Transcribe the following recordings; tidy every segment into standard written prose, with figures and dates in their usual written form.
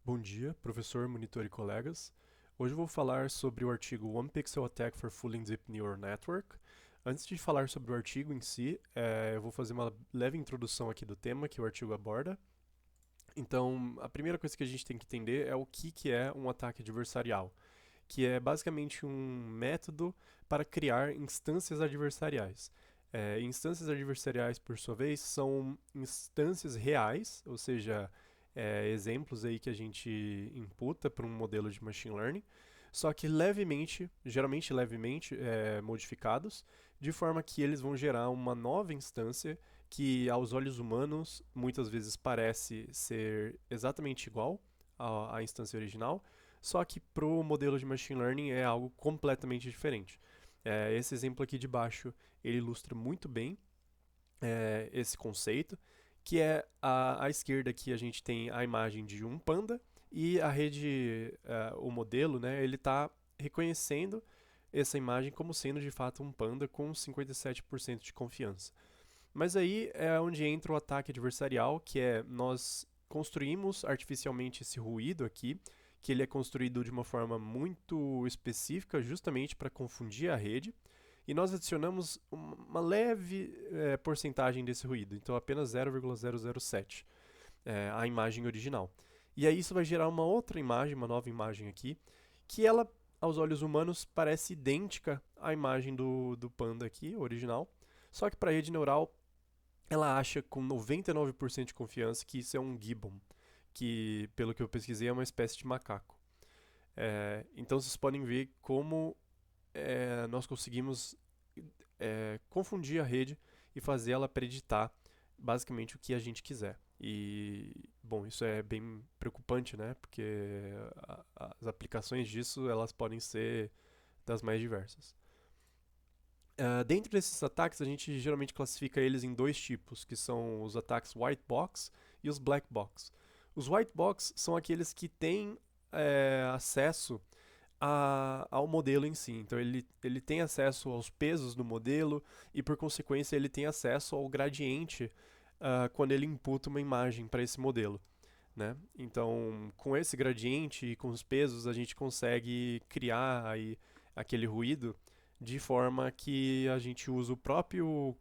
Bom dia, professor, monitor e colegas. Hoje eu vou falar sobre o artigo One Pixel Attack for Fooling Deep Neural Network. Antes de falar sobre o artigo em si, eu vou fazer uma leve introdução aqui do tema que o artigo aborda. Então, a primeira coisa que a gente tem que entender é o que é um ataque adversarial, que é basicamente um método para criar instâncias adversariais. Instâncias adversariais, por sua vez, são instâncias reais, ou seja, exemplos aí que a gente imputa para um modelo de machine learning, só que levemente, geralmente levemente modificados, de forma que eles vão gerar uma nova instância que aos olhos humanos muitas vezes parece ser exatamente igual à instância original, só que para o modelo de machine learning é algo completamente diferente. Esse exemplo aqui de baixo ele ilustra muito bem esse conceito, que é à esquerda aqui a gente tem a imagem de um panda e a rede, o modelo, né, ele está reconhecendo essa imagem como sendo de fato um panda com 57% de confiança. Mas aí é onde entra o ataque adversarial, que é nós construímos artificialmente esse ruído aqui, que ele é construído de uma forma muito específica, justamente para confundir a rede, e nós adicionamos uma leve porcentagem desse ruído, então apenas 0,007 a imagem original. E aí isso vai gerar uma outra imagem, uma nova imagem aqui, que ela, aos olhos humanos, parece idêntica à imagem do panda aqui, original, só que para a rede neural ela acha com 99% de confiança que isso é um gibbon, que, pelo que eu pesquisei, é uma espécie de macaco. Então vocês podem ver como nós conseguimos confundir a rede e fazer ela preditar basicamente o que a gente quiser. E, bom, isso é bem preocupante, né? Porque as aplicações disso elas podem ser das mais diversas. Dentro desses ataques, a gente geralmente classifica eles em dois tipos, que são os ataques white box e os black box. Os white box são aqueles que têm acesso ao modelo em si. Então ele tem acesso aos pesos do modelo e, por consequência, ele tem acesso ao gradiente quando ele imputa uma imagem para esse modelo. Né? Então, com esse gradiente e com os pesos, a gente consegue criar aí aquele ruído de forma que a gente usa o próprio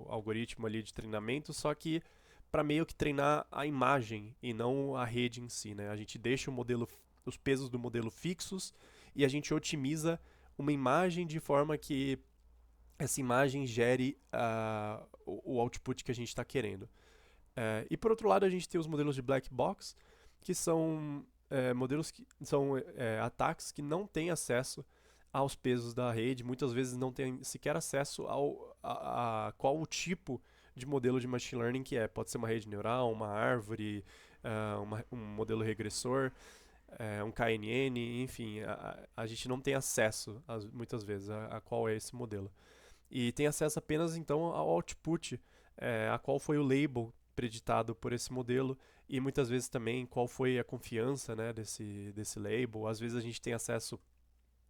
algoritmo ali de treinamento, só que para meio que treinar a imagem e não a rede em si, né? A gente deixa os pesos do modelo fixos e a gente otimiza uma imagem de forma que essa imagem gere o output que a gente está querendo. E por outro lado, a gente tem os modelos de black box, que são modelos que são ataques que não têm acesso aos pesos da rede, muitas vezes não têm sequer acesso a qual o tipo de modelo de machine learning que é. Pode ser uma rede neural, uma árvore, um modelo regressor, um KNN, enfim, a gente não tem acesso muitas vezes a qual é esse modelo. E tem acesso apenas então ao output, a qual foi o label preditado por esse modelo e muitas vezes também qual foi a confiança, né, desse label. Às vezes a gente tem acesso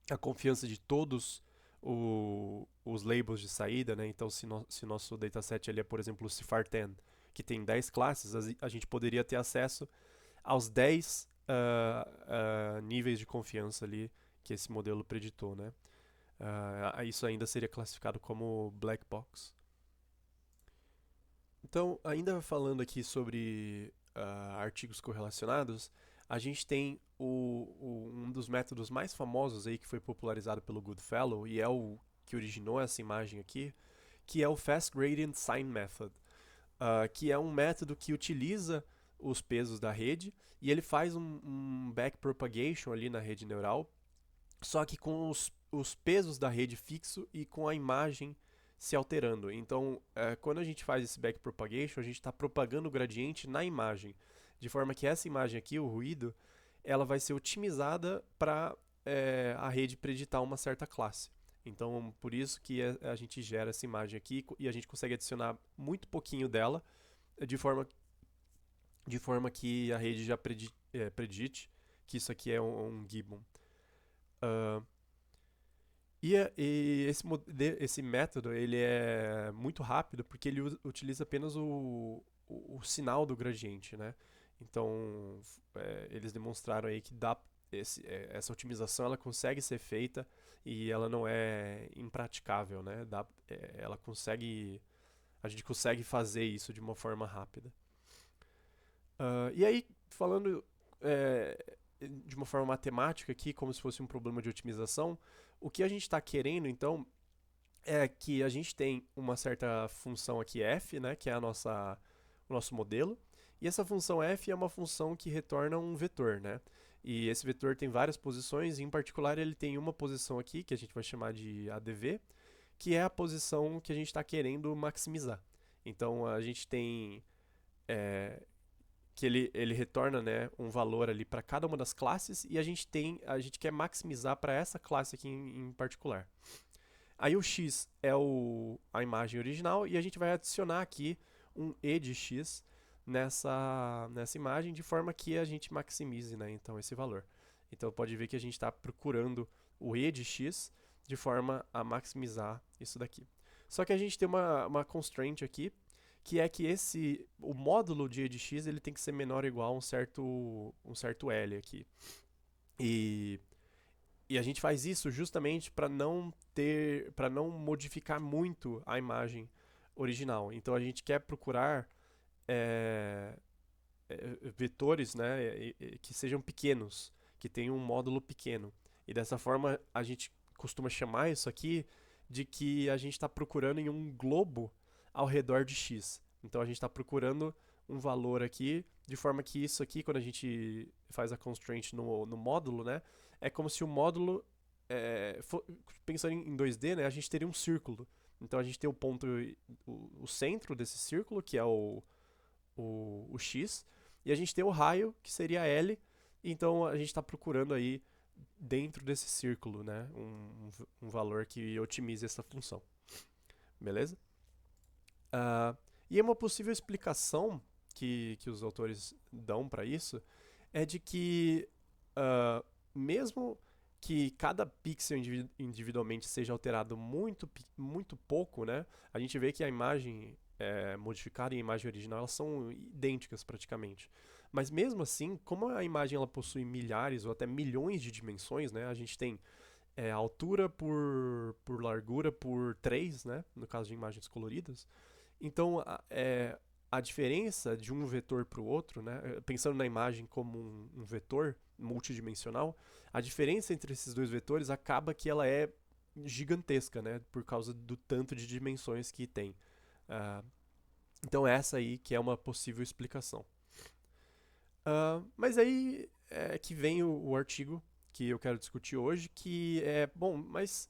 à confiança de todos os labels de saída, né? Então se nosso dataset ele é, por exemplo, o CIFAR-10, que tem 10 classes, a gente poderia ter acesso aos 10 níveis de confiança ali que esse modelo preditou, né? Isso ainda seria classificado como black box. Então, ainda falando aqui sobre artigos correlacionados, a gente tem um dos métodos mais famosos aí que foi popularizado pelo Goodfellow e é o que originou essa imagem aqui, que é o Fast Gradient Sign Method, que é um método que utiliza os pesos da rede e ele faz um backpropagation ali na rede neural, só que com os pesos da rede fixo e com a imagem se alterando. Então, quando a gente faz esse backpropagation, a gente está propagando o gradiente na imagem, de forma que essa imagem aqui, o ruído, ela vai ser otimizada para a rede preditar uma certa classe. Então, por isso que a gente gera essa imagem aqui e a gente consegue adicionar muito pouquinho dela, de forma, de forma que a rede já predite que isso aqui é um gibbon. Uh, esse método ele é muito rápido porque ele utiliza apenas o sinal do gradiente, né? Então, eles demonstraram aí que essa otimização ela consegue ser feita e ela não é impraticável, né? A gente consegue fazer isso de uma forma rápida. E aí, falando de uma forma matemática aqui, como se fosse um problema de otimização, o que a gente está querendo, então, é que a gente tem uma certa função aqui f, né, que é o nosso modelo, e essa função f é uma função que retorna um vetor, né? E esse vetor tem várias posições, e em particular ele tem uma posição aqui, que a gente vai chamar de ADV, que é a posição que a gente está querendo maximizar. Então a gente tem que ele retorna, né, um valor ali para cada uma das classes e a gente quer maximizar para essa classe aqui em particular. Aí o x é a imagem original e a gente vai adicionar aqui um e de x nessa imagem de forma que a gente maximize, né, então esse valor. Então pode ver que a gente está procurando o e de x de forma a maximizar isso daqui. Só que a gente tem uma constraint aqui, que é que o módulo de e de x ele tem que ser menor ou igual a um certo L aqui. E a gente faz isso justamente para não modificar muito a imagem original. Então a gente quer procurar vetores, né, que sejam pequenos, que tenham um módulo pequeno. E dessa forma a gente costuma chamar isso aqui de que a gente está procurando em um globo ao redor de x. Então a gente está procurando um valor aqui, de forma que isso aqui, quando a gente faz a constraint no módulo, né, é como se o módulo, pensando em 2D, né, a gente teria um círculo. Então a gente tem o ponto, o centro desse círculo, que é o x, e a gente tem o raio, que seria L, então a gente está procurando aí dentro desse círculo, né, um valor que otimize essa função. Beleza? E uma possível explicação que os autores dão para isso é de que, mesmo que cada pixel individualmente seja alterado muito pouco, né, a gente vê que a imagem modificada e a imagem original elas são idênticas praticamente. Mas mesmo assim, como a imagem ela possui milhares ou até milhões de dimensões, né, a gente tem altura por largura por 3, né, no caso de imagens coloridas. Então, a diferença de um vetor para o outro, né, pensando na imagem como um vetor multidimensional, a diferença entre esses dois vetores acaba que ela é gigantesca, né, por causa do tanto de dimensões que tem. Então, essa aí que é uma possível explicação. Mas aí é que vem o artigo que eu quero discutir hoje, que é, bom, mas,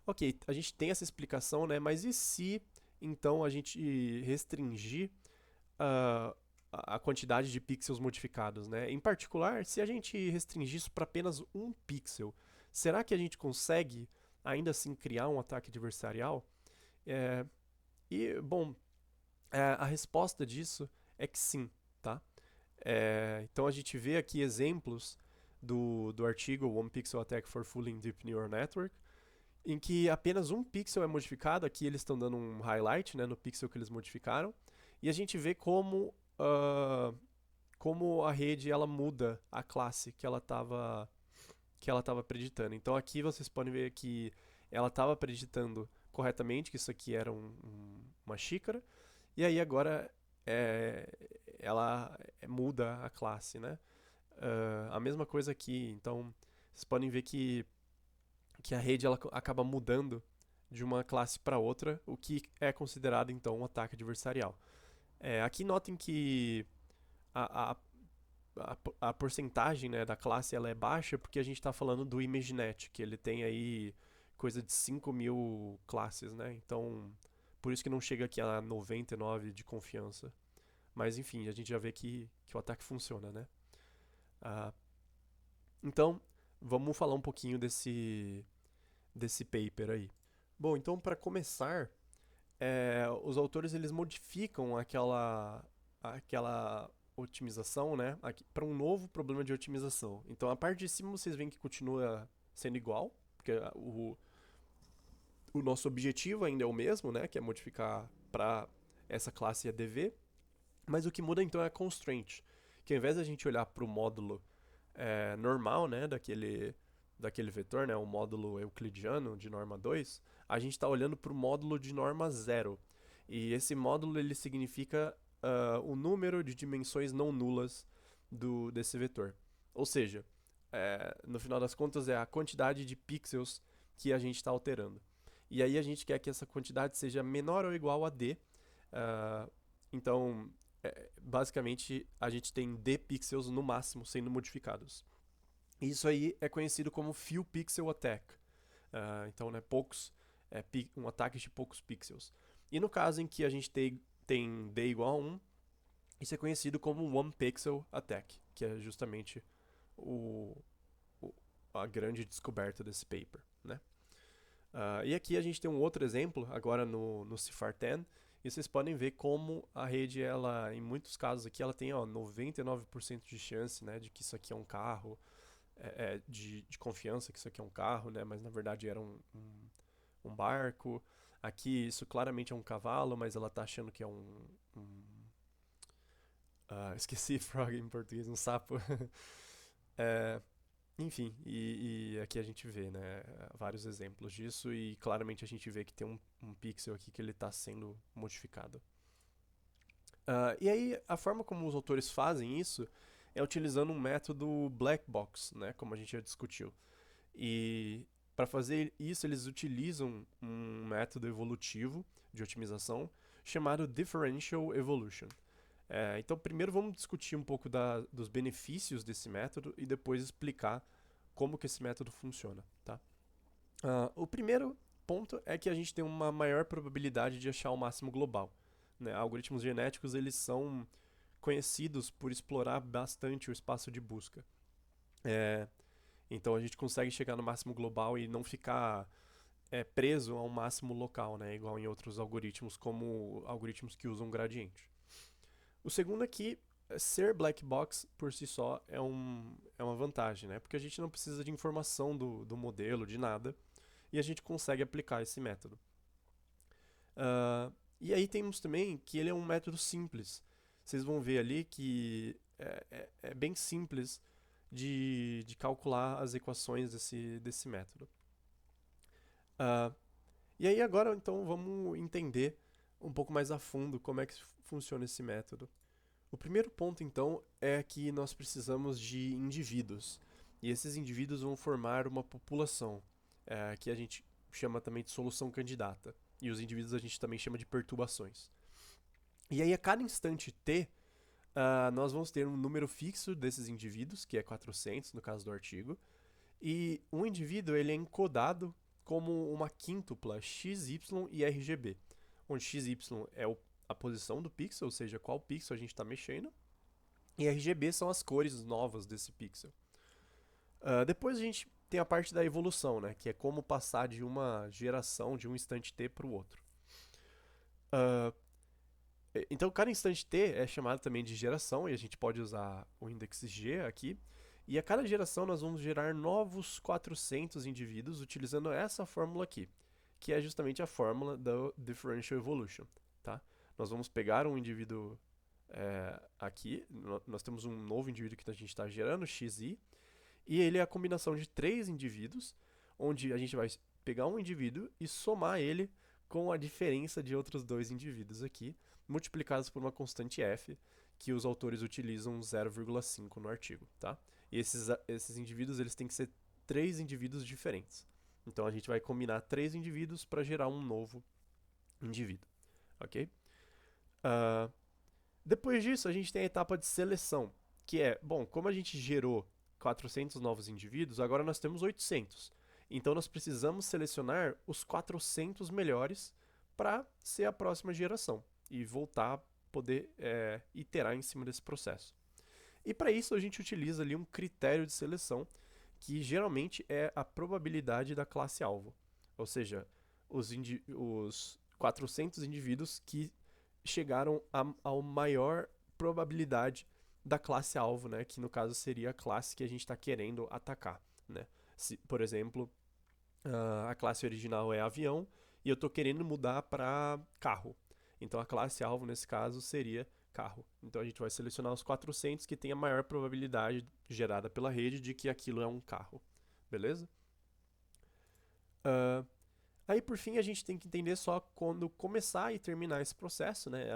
ok, a gente tem essa explicação, né, mas e se então a gente restringir a quantidade de pixels modificados, né? Em particular, se a gente restringir isso para apenas um pixel, será que a gente consegue ainda assim criar um ataque adversarial? Bom, a resposta disso é que sim, tá? Então a gente vê aqui exemplos do artigo One Pixel Attack for Fooling Deep Neural Network, em que apenas um pixel é modificado. Aqui eles estão dando um highlight, né, no pixel que eles modificaram, e a gente vê como a rede ela muda a classe que ela estava preditando. Então aqui vocês podem ver que ela estava preditando corretamente que isso aqui era uma xícara, e aí agora ela muda a classe, né? A mesma coisa aqui. Então vocês podem ver que a rede ela acaba mudando de uma classe para outra, o que é considerado então um ataque adversarial. Aqui notem que a, a, a porcentagem, né, da classe ela é baixa porque a gente está falando do ImageNet, que ele tem aí coisa de 5.000 classes, né? Então, por isso que não chega aqui a 99 de confiança. Mas enfim, a gente já vê que o ataque funciona, né? Então, vamos falar um pouquinho desse paper aí. Bom, então para começar, os autores eles modificam aquela otimização, né, para um novo problema de otimização. Então a parte de cima vocês veem que continua sendo igual, porque o nosso objetivo ainda é o mesmo, né, que é modificar para essa classe ADV, mas o que muda então é a constraint, que ao invés da gente olhar para o módulo normal, né, daquele vetor, né, o módulo euclidiano de norma 2, a gente está olhando para o módulo de norma 0. E esse módulo ele significa o número de dimensões não nulas desse vetor. Ou seja, no final das contas é a quantidade de pixels que a gente está alterando. E aí a gente quer que essa quantidade seja menor ou igual a d. Então, basicamente, a gente tem d pixels no máximo sendo modificados. Isso aí é conhecido como few pixel attack. Então, né, um ataque de poucos pixels. E no caso em que a gente tem d igual a 1, isso é conhecido como one pixel attack, que é justamente a grande descoberta desse paper, né? E aqui a gente tem um outro exemplo, agora no CIFAR 10, e vocês podem ver como a rede, ela, em muitos casos aqui, ela tem 99% de chance, né, de que isso aqui é um carro, de confiança que isso aqui é um carro, né, mas na verdade era um barco. Aqui isso claramente é um cavalo, mas ela está achando que é esqueci frog em português, um sapo. Enfim, e aqui a gente vê, né, vários exemplos disso e claramente a gente vê que tem um pixel aqui que ele está sendo modificado. E aí a forma como os autores fazem isso é utilizando um método black box, né, como a gente já discutiu. E para fazer isso eles utilizam um método evolutivo de otimização chamado differential evolution. Então, primeiro vamos discutir um pouco dos benefícios desse método e depois explicar como que esse método funciona, tá? O primeiro ponto é que a gente tem uma maior probabilidade de achar o máximo global, né? Algoritmos genéticos, eles são conhecidos por explorar bastante o espaço de busca. Então, a gente consegue chegar no máximo global e não ficar preso a um máximo local, né? Igual em outros algoritmos, como algoritmos que usam gradiente. O segundo é que ser black box por si só é uma vantagem, né? Porque a gente não precisa de informação do modelo, de nada, e a gente consegue aplicar esse método. E aí temos também que ele é um método simples. Vocês vão ver ali que é bem simples de calcular as equações desse método. E aí agora, então, vamos entender um pouco mais a fundo como é que funciona esse método. O primeiro ponto, então, é que nós precisamos de indivíduos. E esses indivíduos vão formar uma população, que a gente chama também de solução candidata. E os indivíduos a gente também chama de perturbações. E aí, a cada instante t, nós vamos ter um número fixo desses indivíduos, que é 400 no caso do artigo. E um indivíduo ele é encodado como uma quíntupla XY e RGB, onde XY é a posição do pixel, ou seja, qual pixel a gente está mexendo, e RGB são as cores novas desse pixel. Depois a gente tem a parte da evolução, né, que é como passar de uma geração, de um instante t para o outro. Então, cada instante t é chamado também de geração, e a gente pode usar o index g aqui. E a cada geração nós vamos gerar novos 400 indivíduos utilizando essa fórmula aqui, que é justamente a fórmula do Differential Evolution, tá? Nós vamos pegar um indivíduo aqui, nós temos um novo indivíduo que a gente está gerando, xi, e ele é a combinação de 3 indivíduos, onde a gente vai pegar um indivíduo e somar ele com a diferença de outros 2 indivíduos aqui, multiplicados por uma constante f, que os autores utilizam 0,5 no artigo, tá? E esses indivíduos eles têm que ser 3 indivíduos diferentes. Então a gente vai combinar 3 indivíduos para gerar um novo indivíduo, ok? Depois disso a gente tem a etapa de seleção, que é, bom, como a gente gerou 400 novos indivíduos, agora nós temos 800. Então nós precisamos selecionar os 400 melhores para ser a próxima geração e voltar a poder iterar em cima desse processo. E para isso a gente utiliza ali um critério de seleção que geralmente é a probabilidade da classe-alvo. Ou seja, os 400 indivíduos que chegaram a maior probabilidade da classe-alvo, né? Que no caso seria a classe que a gente está querendo atacar, né? Se, por exemplo, a classe original é avião e eu estou querendo mudar para carro. Então a classe-alvo nesse caso seria carro. Então a gente vai selecionar os 400 que tem a maior probabilidade gerada pela rede de que aquilo é um carro, beleza? Uh, Aí, por fim, a gente tem que entender só quando começar e terminar esse processo, né?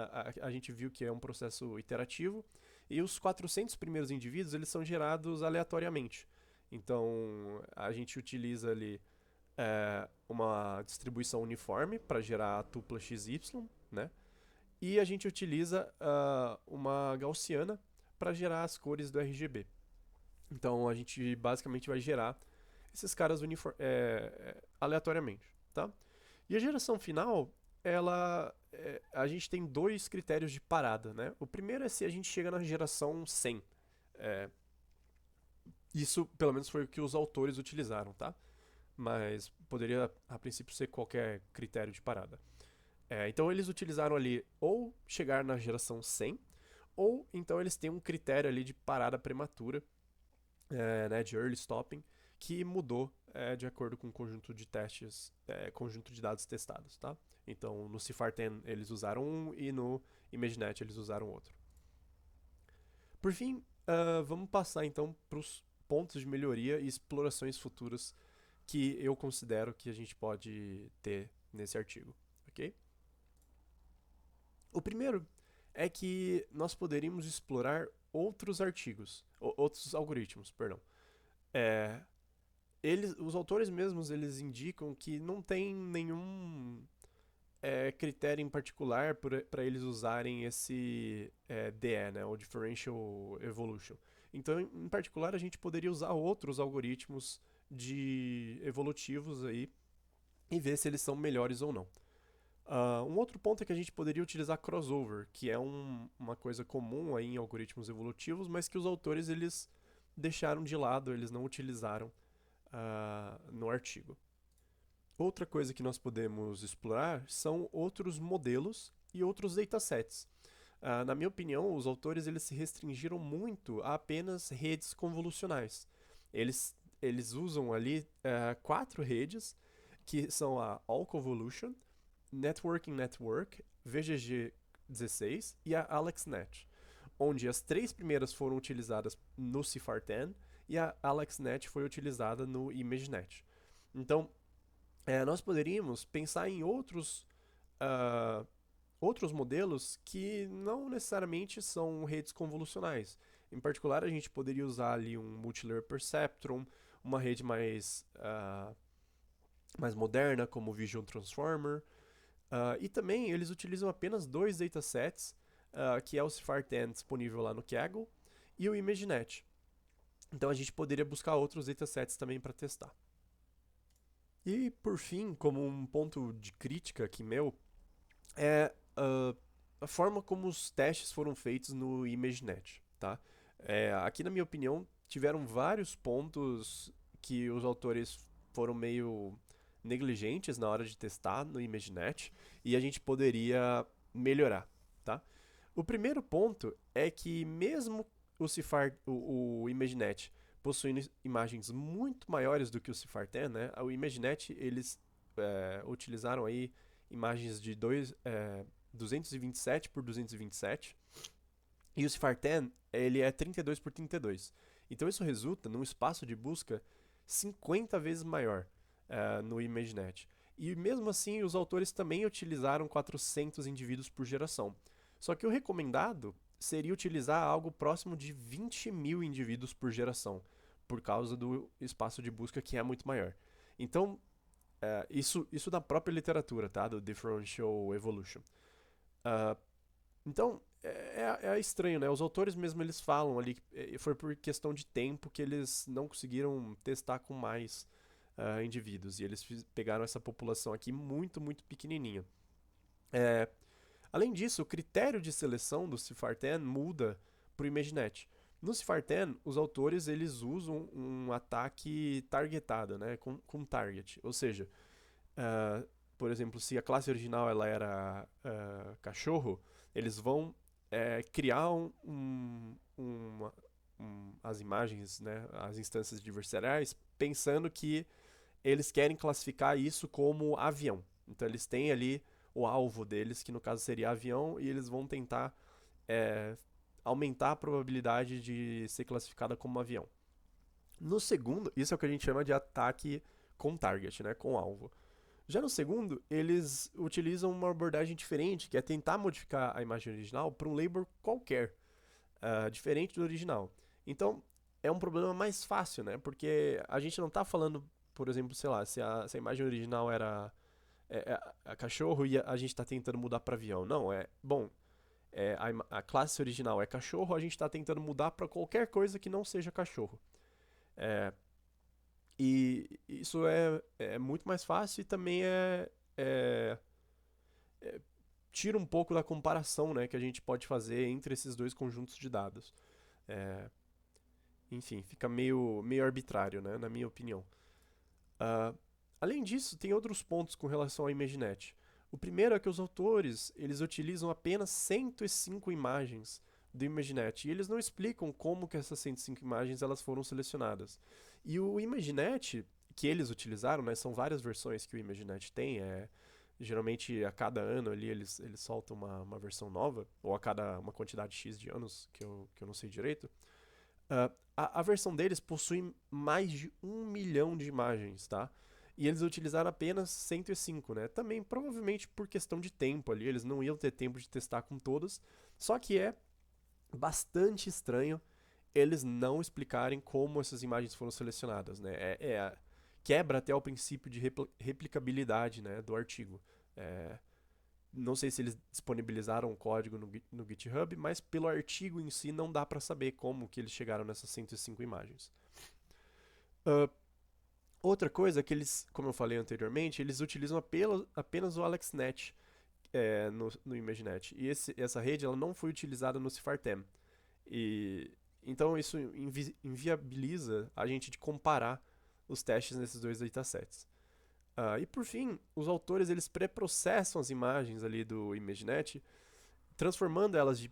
A gente viu que é um processo iterativo e os 400 primeiros indivíduos, eles são gerados aleatoriamente. Então, a gente utiliza ali uma distribuição uniforme para gerar a tupla XY, né? E a gente utiliza uma gaussiana para gerar as cores do RGB. Então, a gente basicamente vai gerar esses caras aleatoriamente, tá? E a geração final, a gente tem dois critérios de parada, né? O primeiro é se a gente chega na geração 100. Isso, pelo menos, foi o que os autores utilizaram, tá? Mas poderia, a princípio, ser qualquer critério de parada. Então, eles utilizaram ali ou chegar na geração 100, ou então eles têm um critério ali de parada prematura, né, de early stopping, que mudou de acordo com o conjunto de testes, conjunto de dados testados, tá? Então, no CIFAR-10 eles usaram um e no ImageNet eles usaram outro. Por fim, vamos passar então para os pontos de melhoria e explorações futuras que eu considero que a gente pode ter nesse artigo, ok? O primeiro é que nós poderíamos explorar outros algoritmos, perdão. Os autores mesmos, eles indicam que não tem nenhum critério em particular para eles usarem esse DE, né, o Differential Evolution. Então, em particular, a gente poderia usar outros algoritmos evolutivos aí e ver se eles são melhores ou não. Um outro ponto é que a gente poderia utilizar crossover, que é uma coisa comum aí em algoritmos evolutivos, mas que os autores eles deixaram de lado, eles não utilizaram no artigo. Outra coisa que nós podemos explorar são outros modelos e outros datasets. Na minha opinião, os autores eles se restringiram muito a apenas redes convolucionais. Eles usam ali 4 redes, que são a All Convolution, Networking Network, VGG16 e a AlexNet, onde as 3 primeiras foram utilizadas no CIFAR-10 e a AlexNet foi utilizada no ImageNet. Então, nós poderíamos pensar em outros modelos que não necessariamente são redes convolucionais. Em particular, a gente poderia usar ali um Multilayer Perceptron, uma rede mais moderna, como o Vision Transformer. E também eles utilizam apenas 2 datasets, que é o CIFAR-10 disponível lá no Kaggle e o ImageNet. Então a gente poderia buscar outros datasets também para testar. E por fim, como um ponto de crítica aqui meu, é a forma como os testes foram feitos no ImageNet, tá? Aqui, na minha opinião, tiveram vários pontos que os autores foram meio negligentes na hora de testar no ImageNet e a gente poderia melhorar, tá? O primeiro ponto é que mesmo o ImageNet possuindo imagens muito maiores do que o CIFAR-10, né? O ImageNet eles utilizaram aí imagens de 227 por 227 e o CIFAR-10 ele é 32 por 32. Então isso resulta num espaço de busca 50 vezes maior no ImageNet. E mesmo assim, os autores também utilizaram 400 indivíduos por geração. Só que o recomendado seria utilizar algo próximo de 20.000 indivíduos por geração, por causa do espaço de busca que é muito maior. Então, isso da própria literatura, tá? Do Differential Evolution. Então, é estranho, né? Os autores mesmo eles falam ali que foi por questão de tempo que eles não conseguiram testar com mais indivíduos. E eles pegaram essa população aqui muito, muito pequenininha. Além disso, o critério de seleção do CIFAR-10 muda para o ImageNet. No CIFAR-10, os autores eles usam um ataque targetado, né, com target. Ou seja, por exemplo, se a classe original ela era cachorro, eles vão criar as imagens, né, as instâncias adversariais, pensando que eles querem classificar isso como avião. Então eles têm ali o alvo deles, que no caso seria avião, e eles vão tentar é, aumentar a probabilidade de ser classificada como um avião. No segundo, isso é o que a gente chama de ataque com target, né, com alvo. Já no segundo, eles utilizam uma abordagem diferente, que é tentar modificar a imagem original para um label qualquer, diferente do original. Então, é um problema mais fácil, né? Porque a gente não está falando, por exemplo, sei lá, se a imagem original era a cachorro e a gente está tentando mudar para avião. Não, bom, a classe original é cachorro, a gente está tentando mudar para qualquer coisa que não seja cachorro. É, e isso é muito mais fácil e também é- tira um pouco da comparação, né, que a gente pode fazer entre esses dois conjuntos de dados. É, enfim, fica meio arbitrário, né, na minha opinião. Ah, além disso, tem outros pontos com relação ao ImageNet. O primeiro é que os autores eles utilizam apenas 105 imagens do ImageNet e eles não explicam como que essas 105 imagens elas foram selecionadas. E o ImageNet que eles utilizaram, né, são várias versões que o ImageNet tem, geralmente a cada ano ali eles soltam uma versão nova, ou a cada uma quantidade X de anos, que eu não sei direito. A versão deles possui mais de 1 milhão de imagens, tá? E eles utilizaram apenas 105, né? Também provavelmente por questão de tempo ali, eles não iam ter tempo de testar com todas. Só que é bastante estranho eles não explicarem como essas imagens foram selecionadas, né? Quebra até o princípio de replicabilidade, né, do artigo. É, não sei se eles disponibilizaram o código no GitHub, mas pelo artigo em si não dá para saber como que eles chegaram nessas 105 imagens. Uh, outra coisa é que eles, como eu falei anteriormente, eles utilizam apenas o AlexNet no ImageNet. E essa rede ela não foi utilizada no Cipher-10. Então isso inviabiliza a gente de comparar os testes nesses dois datasets. E por fim, os autores eles pré-processam as imagens ali do ImageNet, transformando elas de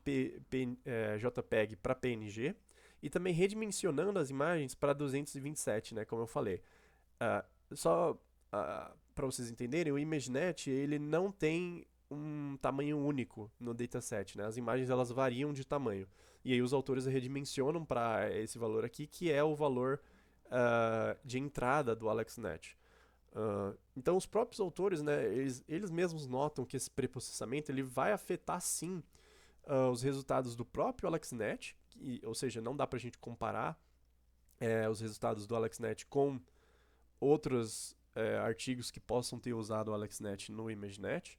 JPEG para PNG e também redimensionando as imagens para 227, né, como eu falei. Só para vocês entenderem, o ImageNet ele não tem um tamanho único no dataset, né? As imagens elas variam de tamanho. E aí os autores redimensionam para esse valor aqui, que é o valor de entrada do AlexNet. Então os próprios autores, né, eles mesmos notam que esse preprocessamento ele vai afetar sim os resultados do próprio AlexNet, ou seja, não dá para a gente comparar os resultados do AlexNet com outros artigos que possam ter usado o AlexNet no ImageNet.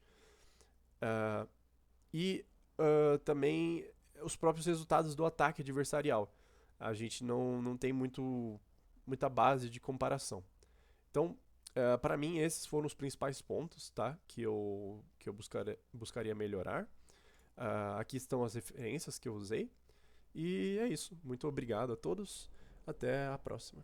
E também os próprios resultados do ataque adversarial. A gente não tem muita base de comparação. Então, para mim, esses foram os principais pontos, tá? Que eu buscaria melhorar. Aqui estão as referências que eu usei. E é isso. Muito obrigado a todos. Até a próxima.